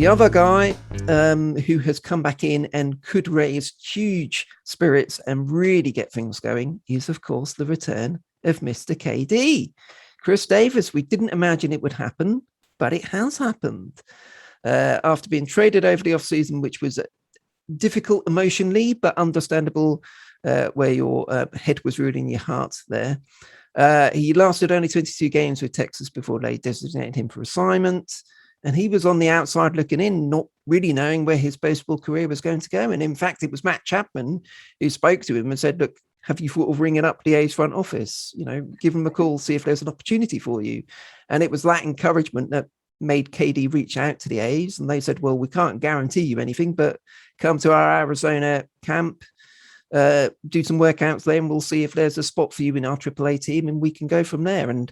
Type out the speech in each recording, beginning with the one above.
The other guy who has come back in and could raise huge spirits and really get things going is, of course, the return of Mr. KD. Chris Davis. We didn't imagine it would happen, but it has happened. After being traded over the offseason, which was difficult emotionally, but understandable, where your head was ruling your heart there. He lasted only 22 games with Texas before they designated him for assignment. And he was on the outside looking in, not really knowing where his baseball career was going to go. And in fact, it was Matt Chapman who spoke to him and said, look, have you thought of ringing up the A's front office? You know, give them a call, see if there's an opportunity for you. And it was that encouragement that made KD reach out to the A's. And they said, well, we can't guarantee you anything, but come to our Arizona camp, do some workouts there, and we'll see if there's a spot for you in our AAA team, and we can go from there. And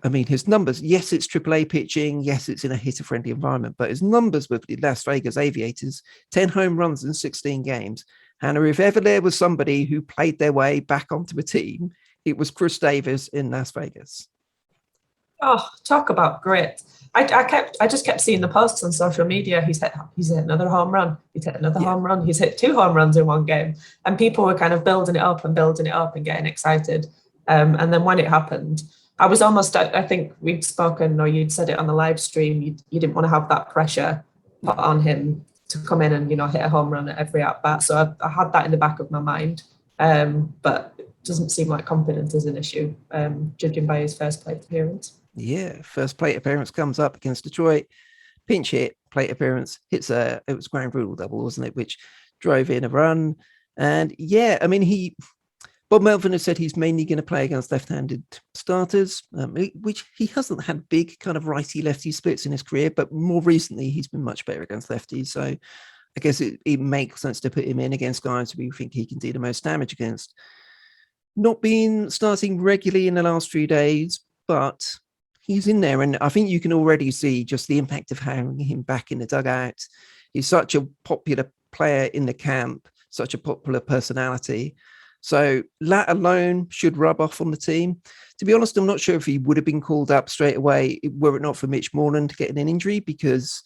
I mean, his numbers, yes, it's AAA pitching. Yes, it's in a hitter-friendly environment, but his numbers with the Las Vegas Aviators, 10 home runs in 16 games. Hannah, if ever there was somebody who played their way back onto a team, it was Chris Davis in Las Vegas. Oh, talk about grit. I just kept seeing the posts on social media. He's hit another home run. He's hit another home run. He's hit 2 home runs in one game. And people were kind of building it up and getting excited. And then when it happened, I was almost, I think we'd spoken, or you'd said it on the live stream, you didn't want to have that pressure put on him to come in and, hit a home run at every at-bat. So I had that in the back of my mind. But it doesn't seem like confidence is an issue, judging by his first plate appearance. Yeah, first plate appearance comes up against Detroit, pinch hit, plate appearance, it was ground rule double, wasn't it, which drove in a run. And yeah, I mean, Bob Melvin has said he's mainly going to play against left-handed starters, which he hasn't had big kind of righty-lefty splits in his career, but more recently he's been much better against lefties. So I guess it makes sense to put him in against guys who we think he can do the most damage against. Not been starting regularly in the last few days, but he's in there, and I think you can already see just the impact of having him back in the dugout. He's such a popular player in the camp, such a popular personality. So that alone should rub off on the team. To be honest, I'm not sure if he would have been called up straight away were it not for Mitch Moreland getting an injury, because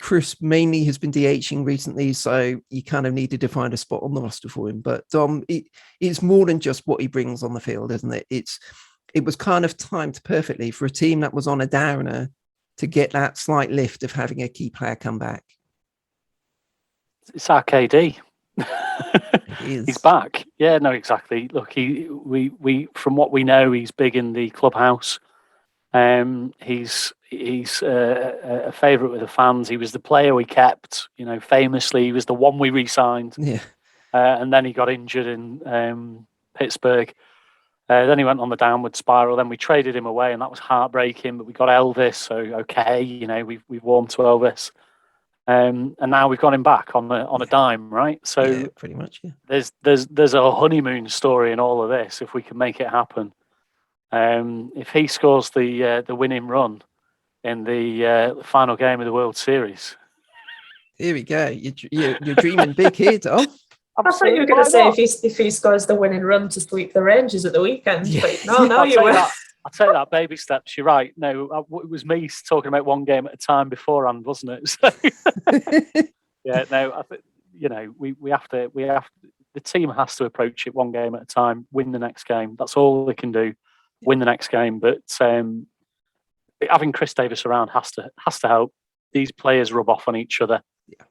Chris mainly has been DHing recently, so you kind of needed to find a spot on the roster for him. But it's more than just what he brings on the field, isn't it? It was kind of timed perfectly for a team that was on a downer to get that slight lift of having a key player come back. It's RKD. He's back. Yeah, no, exactly. Look, we from what we know, he's big in the clubhouse. He's a favourite with the fans. He was the player we kept. Famously, he was the one we re-signed. Yeah, and then he got injured in Pittsburgh. Then he went on the downward spiral. Then we traded him away, and that was heartbreaking. But we got Elvis, so okay, we've warmed to Elvis, and now we've got him back on a dime, right? So yeah, pretty much. Yeah. There's a honeymoon story in all of this if we can make it happen. If he scores the winning run in the final game of the World Series, here we go. You're dreaming big here, Tom. I thought you were going to say if he scores the winning run to sweep the Rangers at the weekend. Yeah. But no, you were. I'll take that baby steps. You're right. No, it was me talking about one game at a time beforehand, wasn't it? So, yeah, no, I think we have to. The team has to approach it one game at a time. Win the next game. That's all they can do. Win the next game. But having Chris Davis around has to help. These players rub off on each other. Yeah.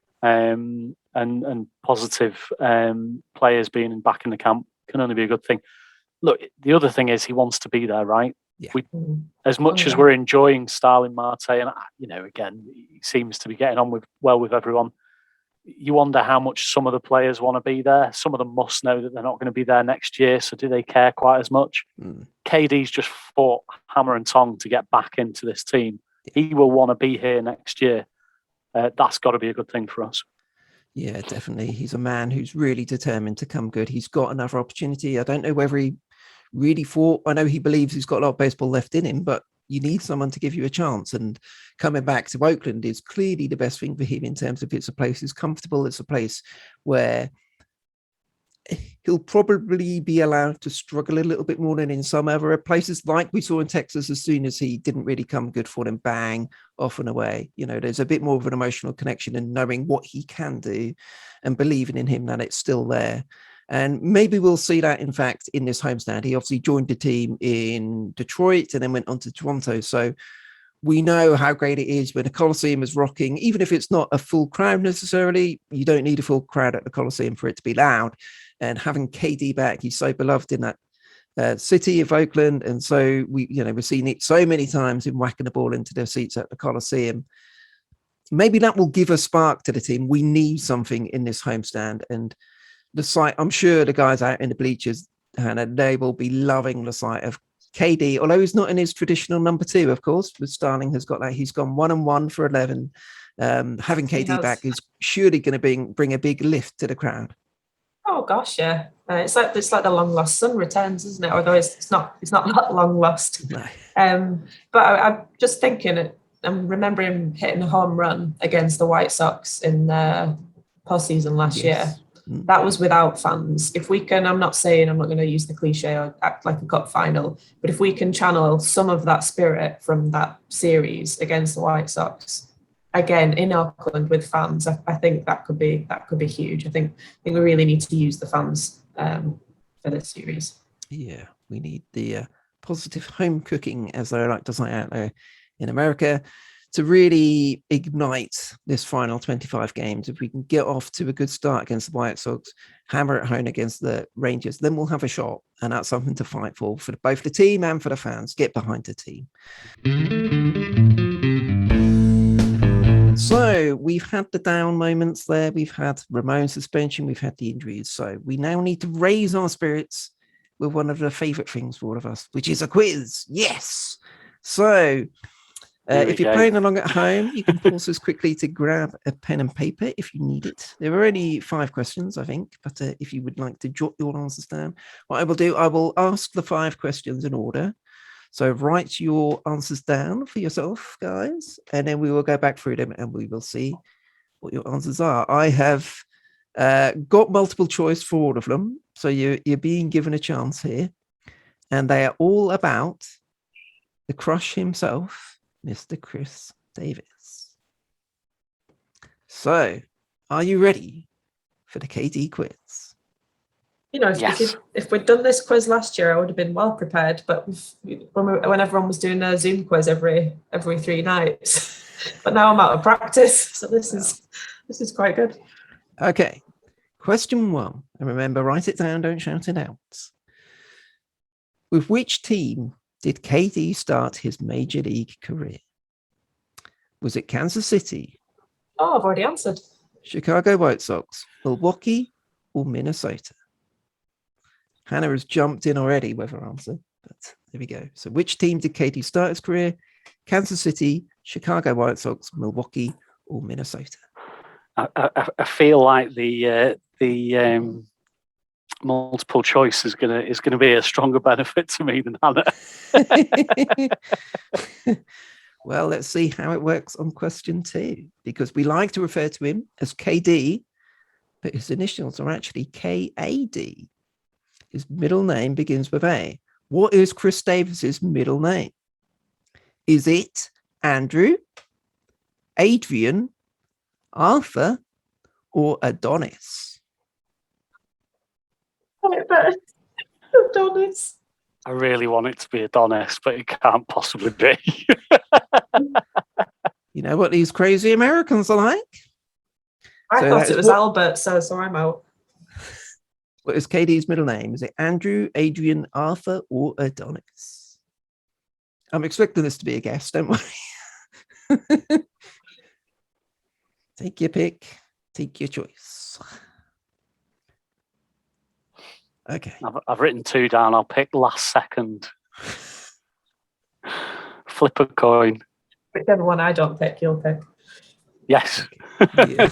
And positive players being back in the camp can only be a good thing. Look, the other thing is he wants to be there, right? Yeah. As much as we're enjoying Starling Marte, and again, he seems to be getting on with everyone. You wonder how much some of the players want to be there. Some of them must know that they're not going to be there next year, so do they care quite as much? KD's just fought hammer and tongue to get back into this team. He will want to be here next year. That's got to be a good thing for us. Yeah, definitely. He's a man who's really determined to come good. He's got another opportunity. I don't know whether he really thought, I know he believes he's got a lot of baseball left in him, but you need someone to give you a chance. And coming back to Oakland is clearly the best thing for him in terms of it's a place he's comfortable. It's a place where He'll probably be allowed to struggle a little bit more than in some other places, like we saw in Texas. As soon as he didn't really come good for them, bang, off and away. You know, there's a bit more of an emotional connection and knowing what he can do and believing in him, that it's still there. And maybe we'll see that, in fact, in this homestand. He obviously joined the team in Detroit and then went on to Toronto. So we know how great it is when a Coliseum is rocking, even if it's not a full crowd necessarily. You don't need a full crowd at the Coliseum for it to be loud. And having KD back, he's so beloved in that city of Oakland. And so we've seen it so many times in whacking the ball into their seats at the Coliseum. Maybe that will give a spark to the team. We need something in this homestand. And the sight, I'm sure the guys out in the bleachers, Hannah, they will be loving the sight of KD, although he's not in his traditional number 2, of course. But Starling has got that. He's gone 1-1 for 11. Having KD back is surely going to bring a big lift to the crowd. Oh gosh, yeah. It's like the long lost son returns, isn't it? Although it's not that long lost. No. But I'm just thinking, I'm remembering hitting a home run against the White Sox in the postseason last year. That was without fans. If we can, I'm not going to use the cliche or act like a cup final, but if we can channel some of that spirit from that series against the White Sox, again in Auckland with fans, I think that could be huge. I think we really need to use the fans for this series. Yeah, we need the positive home cooking, as they like to say out there in America, to really ignite this final 25 games. If we can get off to a good start against the White Sox, hammer it home against the Rangers, then we'll have a shot, and that's something to fight for both the team and for the fans. Get behind the team. So we've had the down moments there. We've had Ramon's suspension. We've had the injuries. So we now need to raise our spirits with one of the favorite things for all of us, which is a quiz. Yes. So if you're playing along at home, you can pause this quickly to grab a pen and paper if you need it. There are only 5 questions, I think, but if you would like to jot your answers down, what I will do, I will ask the 5 questions in order. So write your answers down for yourself, guys, and then we will go back through them and we will see what your answers are. I have got multiple choice for all of them, so you're being given a chance here, and they are all about the crush himself, Mr. Chris Davis. So, are you ready for the KD quiz? You know, if we'd done this quiz last year, I would have been well prepared. But when everyone was doing a Zoom quiz every 3 nights, but now I'm out of practice, so this is quite good. Okay, question 1, and remember, write it down, don't shout it out. With which team did KD start his major league career? Was it Kansas City? Oh, I've already answered. Chicago White Sox, Milwaukee, or Minnesota? Hannah has jumped in already with her answer, but there we go. So which team did KD start his career? Kansas City, Chicago White Sox, Milwaukee, or Minnesota? I feel like the multiple choice is gonna be a stronger benefit to me than Hannah. Well, let's see how it works on question 2, because we like to refer to him as KD, but his initials are actually KAD. His middle name begins with A. What is Chris Davis's middle name? Is it Andrew, Adrian, Arthur, or Adonis? Adonis. I really want it to be Adonis, but it can't possibly be. You know what these crazy Americans are like? I thought it was Albert, so I'm out. What is KD's middle name? Is it Andrew, Adrian, Arthur, or Adonis? I'm expecting this to be a guess, don't worry. Take your pick. Take your choice. Okay. I've written 2 down. I'll pick last second. Flip a coin. Whichever one I don't pick, you'll pick. Yes. Yeah.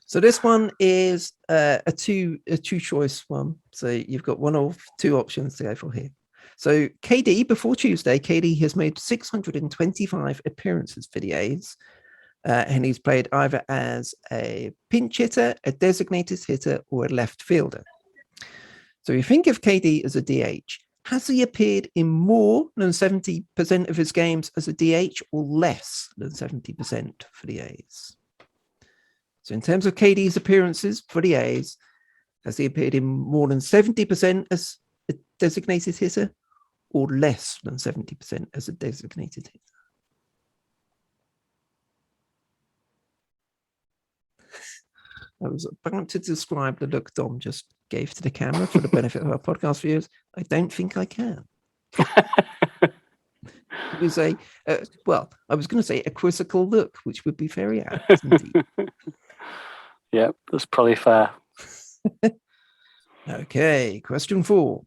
So this one is a two choice one. So you've got one of 2 options to go for here. So KD, before Tuesday, KD has made 625 appearances for the A's, and he's played either as a pinch hitter, a designated hitter, or a left fielder. So you think of KD as a DH. Has he appeared in more than 70% of his games as a DH or less than 70% for the A's? So in terms of KD's appearances for the A's, has he appeared in more than 70% as a designated hitter or less than 70% as a designated hitter? I was about to describe the look Dom just gave to the camera for the benefit of our podcast viewers. I don't think I can. It was I was going to say a quizzical look, which would be very apt indeed. Yeah, that's probably fair. Okay, question 4.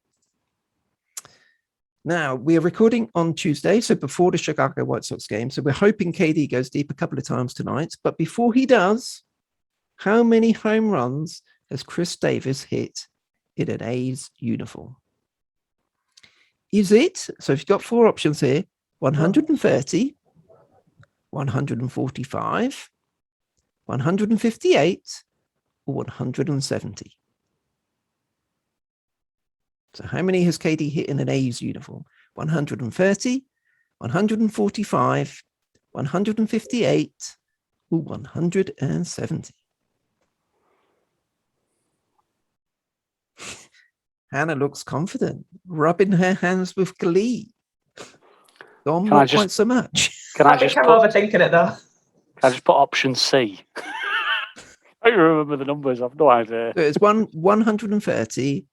Now, we are recording on Tuesday, so before the Chicago White Sox game. So we're hoping KD goes deep a couple of times tonight. But before he does, how many home runs has Chris Davis hit in an A's uniform? Is it, so if you've got 4 options here, 130, 145, 158, or 170? So how many has KD hit in an A's uniform? 130, 145, 158, or 170? Hannah looks confident, rubbing her hands with glee. Dom, not quite so much. I think I'm overthinking it though. Can I just put option C? I don't remember the numbers. I've no idea. So it's 130,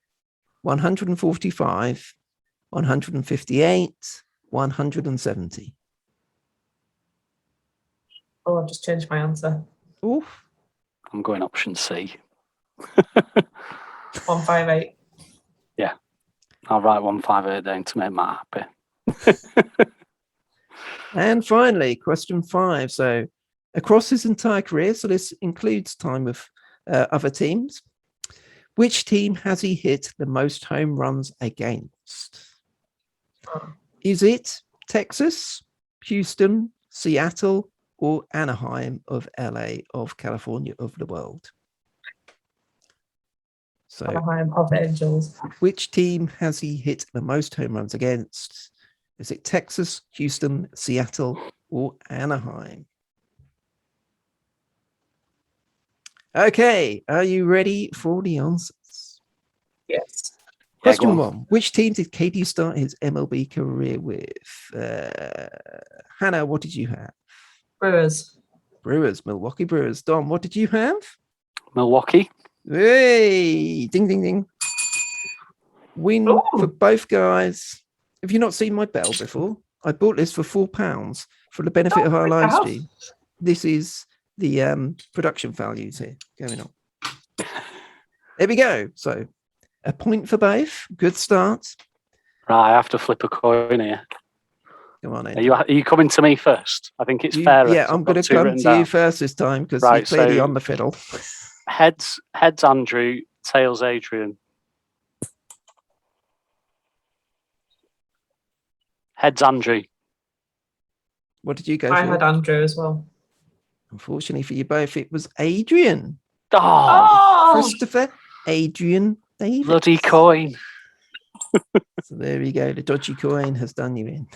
145, 158, 170. Oh, I've just changed my answer. Oof. I'm going option C. 158. Yeah, I'll write 158 down to make Matt happy. And finally, question 5. So across his entire career, so this includes time with other teams, which team has he hit the most home runs against? Is it Texas, Houston, Seattle, or Anaheim of LA, of California, of the world? So Anaheim of the Angels. which team has he hit the most home runs against? Is it Texas, Houston, Seattle, or Anaheim? Okay, are you ready for the answers? Yes. Question 1. Which team did KD start his MLB career with? Hannah, what did you have? Brewers. Brewers, Milwaukee Brewers. Dom, what did you have? Milwaukee. Hey, ding, ding, ding. Win for both guys. Have you not seen my bell before? I bought this for £4 for the benefit of our live stream. This is the production values here going on. There we go. So a point for both. Good start. Right, I have to flip a coin here. Come on in. Are you coming to me first? I think it's fair. Yeah, I'm going to come to you first this time because you're clearly on the fiddle. Heads Andrew, tails Adrian. Heads Andrew. What did you go for? I had Andrew as well. Unfortunately for you both, it was Adrian. Oh! Christopher Adrian Davis. Bloody coin. So there we go. The dodgy coin has done you in.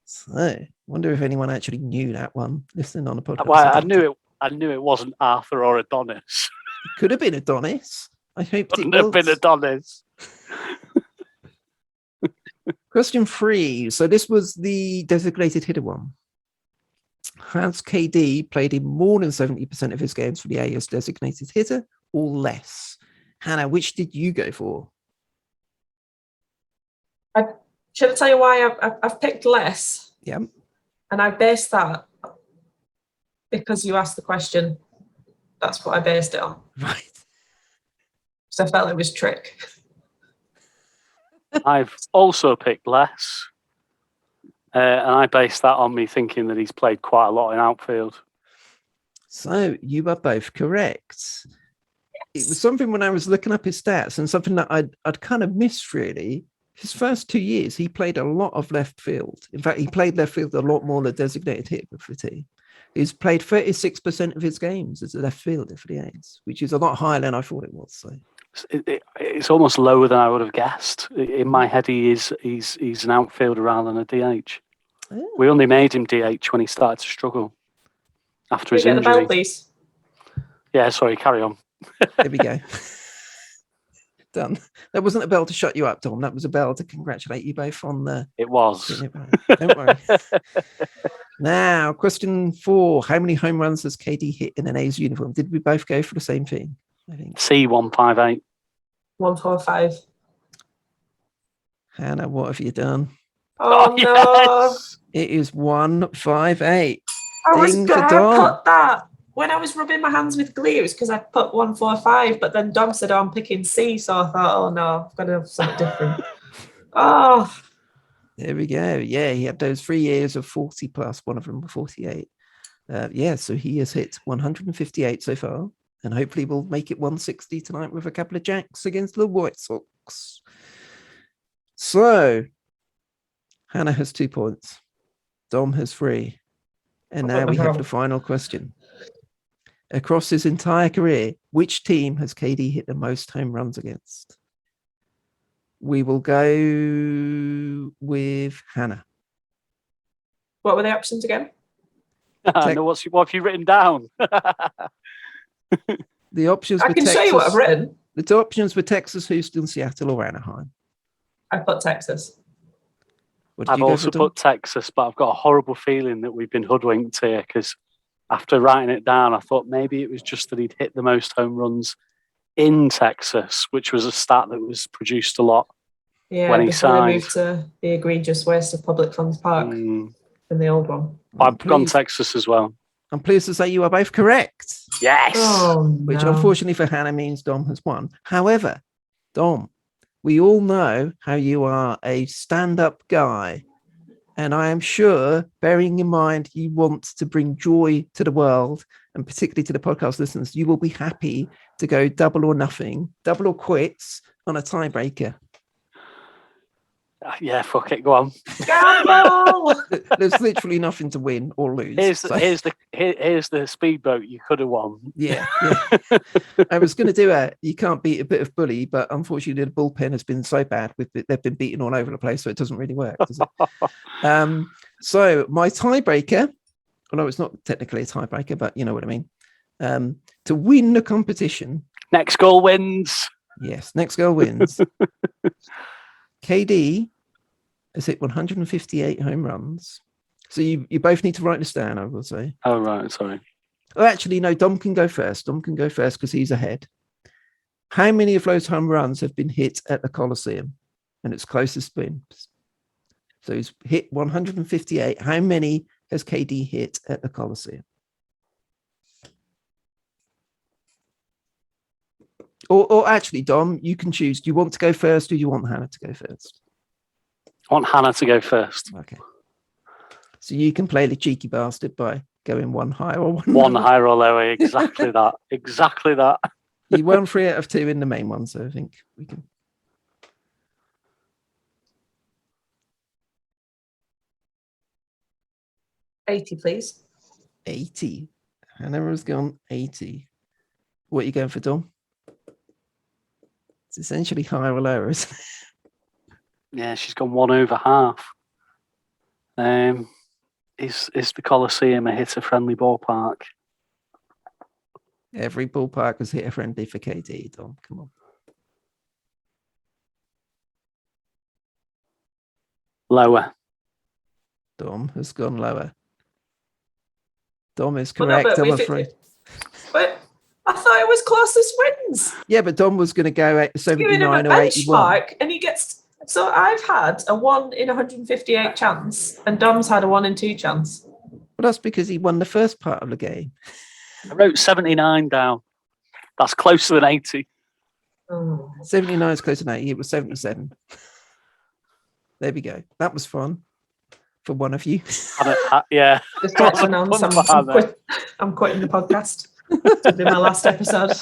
So wonder if anyone actually knew that one listening on a podcast. Well, I knew it wasn't Arthur or Adonis. It could have been Adonis. I hoped it would have been Adonis. Question 3. So this was the designated hitter one. Has KD played in more than 70% of his games for the A as designated hitter or less? Hannah, which did you go for? Should I tell you why I've picked less? Yeah. And I based that because you asked the question. That's what I based it on. Right. So I felt it was trick. I've also picked less. And I based that on me thinking that he's played quite a lot in outfield. So you are both correct. It was something when I was looking up his stats and something that I'd kind of missed really. His first 2 years, he played a lot of left field. In fact, he played left field a lot more than designated hitter for the team. He's played 36% of his games as a left fielder for the A's, which is a lot higher than I thought it was. It's almost lower than I would have guessed. In my head, he's an outfielder rather than a DH. Oh. We only made him DH when he started to struggle after his Can we get the injury. bell, please? Yeah, sorry, carry on. There we go. Done. That wasn't a bell to shut you up, Dom. That was a bell to congratulate you both on the. It was. Don't worry. Now, question 4. How many home runs has KD hit in an A's uniform? Did we both go for the same thing? I think. C158. 145. Hannah, what have you done? Oh, no. Yes! It is 158. I was Ding going for to Dom. put that. When I was rubbing my hands with glee, it was because I put 145, but then Dom said, I'm picking C, so I thought, oh no, I've got to have something different. Oh. There we go. Yeah, he had those 3 years of 40 plus, one of them 48. So he has hit 158 so far, and hopefully we'll make it 160 tonight with a couple of jacks against the White Sox. So Hannah has 2 points. Dom has 3. And now we have the final question. Across his entire career, which team has KD hit the most home runs against? We will go with Hannah. What were the options again? No, what have you written down? The options I were can Texas. show you what I've written. The options were Texas, Houston, Seattle, or Anaheim. I put Texas. I've also put Texas, but I've got a horrible feeling that we've been hoodwinked here because after writing it down, I thought maybe it was just that he'd hit the most home runs in Texas, which was a stat that was produced a lot when he before signed. They moved to the egregious waste of Public Funds Park in the old one. I've gone Texas as well. I'm pleased to say you are both correct. Yes. Oh, which no. unfortunately for Hannah means Dom has won. However, Dom, we all know how you are a stand-up guy. And I am sure, bearing in mind you want to bring joy to the world, and particularly to the podcast listeners, you will be happy to go double or nothing, double or quits on a tiebreaker. Yeah, fuck it, go on. Gamble! There's literally nothing to win or lose. Here's the speedboat you could have won. Yeah. I was going to do you can't beat a bit of bully, but unfortunately the bullpen has been so bad they've been beaten all over the place, so it doesn't really work, does it? So my tiebreaker, although it's not technically a tiebreaker, but you know what I mean, to win the competition. Next goal wins. Yes, next goal wins. KD has hit 158 home runs. So you both need to write this down, I will say. Oh, right, sorry. Oh, actually, no, Dom can go first. Dom can go first because he's ahead. How many of those home runs have been hit at the Coliseum and its closest spins? So he's hit 158. How many has KD hit at the Coliseum? Or actually, Dom, you can choose. Do you want to go first or do you want Hannah to go first? I want Hannah to go first. Okay. So you can play the cheeky bastard by going one higher or one lower. higher or lower. Exactly that. Exactly that. You won 3 out of 2 in the main one, so I think we can. $80, please. 80. Hannah has gone 80. What are you going for, Dom? It's essentially higher or lower, isn't it? Yeah, she's gone 1 over half. Is the Coliseum a hitter-friendly ballpark? Every ballpark is hitter-friendly for KD, Dom. Come on. Lower. Dom has gone lower. Dom is correct, I'm afraid. But I thought it was closest wins. Yeah, but Dom was going to go at 79 Giving him a or 81. benchmark, and he gets. So I've had a 1 in 158 chance, and Dom's had a 1 in 2 chance. Well, that's because he won the first part of the game. I wrote 79 down. That's closer than 80. 79 is closer than 80. It was 77. There we go. That was fun for one of you. Yeah. Just let's announce I'm quitting the podcast. It'll be my last episode.